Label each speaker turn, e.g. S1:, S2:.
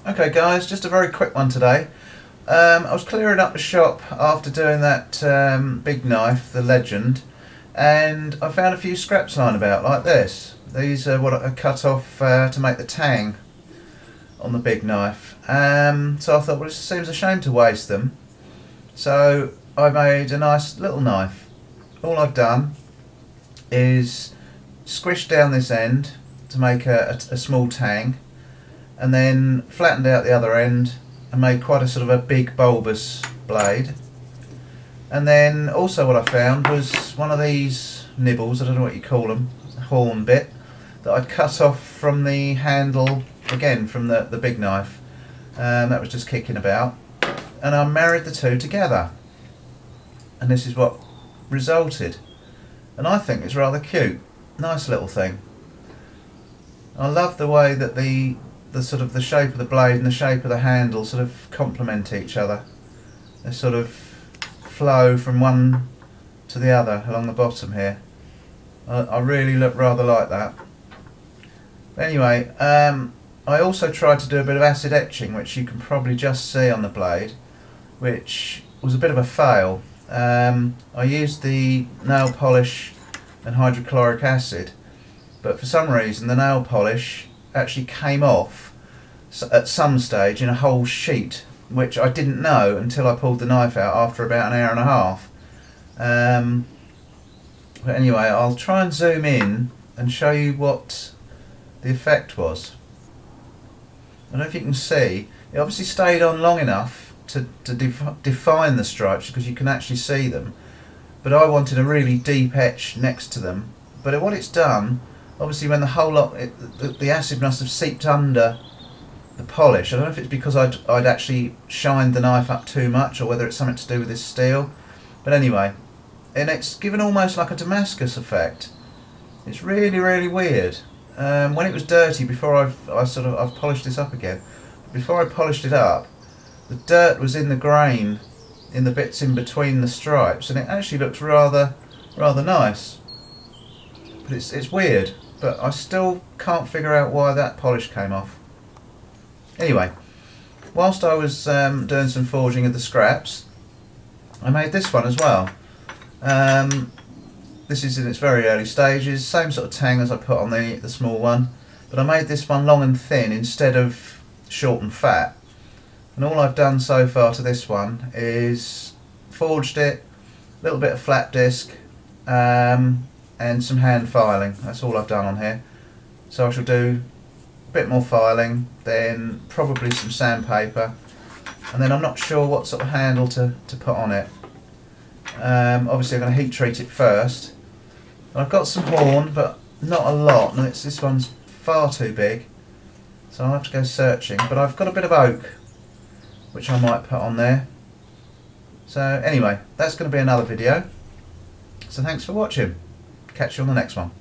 S1: Okay guys, just a very quick one today. I was clearing up the shop after doing that big knife, the Legend, and I found a few scraps lying about like this. These are what I cut off to make the tang on the big knife. So I thought, well, it seems a shame to waste them. So I made a nice little knife. All I've done is squish down this end to make a small tang, and then flattened out the other end and made quite a sort of a big bulbous blade. And then also what I found was one of these nibbles, I don't know what you call them, horn bit, that I'd cut off from the handle, again from the big knife. That was just kicking about, and I married the two together, and this is what resulted. And I think it's rather cute, nice little thing. I love the way that the sort of the shape of the blade and the shape of the handle sort of complement each other. They sort of flow from one to the other along the bottom here. I really rather like that. But anyway, I also tried to do a bit of acid etching, which you can probably just see on the blade, which was a bit of a fail. I used the nail polish and hydrochloric acid, but for some reason the nail polish actually came off at some stage in a whole sheet, which I didn't know until I pulled the knife out after about an hour and a half. But anyway, I'll try and zoom in and show you what the effect was. I don't know if you can see, it obviously stayed on long enough to define the stripes, because you can actually see them, but I wanted a really deep etch next to them. But what it's done, obviously when the whole lot, the acid must have seeped under the polish. I don't know if it's because I'd actually shined the knife up too much, or whether it's something to do with this steel. But anyway, and it's given almost like a Damascus effect. It's really weird. When it was dirty, before I've polished this up again, before I polished it up, the dirt was in the grain, in the bits in between the stripes, and it actually looks rather nice. But it's weird, but I still can't figure out why that polish came off. Anyway, whilst I was doing some forging of the scraps, I made this one as well. This is in its very early stages, same sort of tang as I put on the small one, but I made this one long and thin instead of short and fat. And all I've done so far to this one is forged it, a little bit of flat disc, and some hand filing. That's all I've done on here. So I shall do a bit more filing, then probably some sandpaper, and then I'm not sure what sort of handle to put on it. Obviously I'm going to heat treat it first. I've got some horn, but not a lot, and this one's far too big, so I'll have to go searching. But I've got a bit of oak, which I might put on there. So anyway, that's going to be another video. So thanks for watching. Catch you on the next one.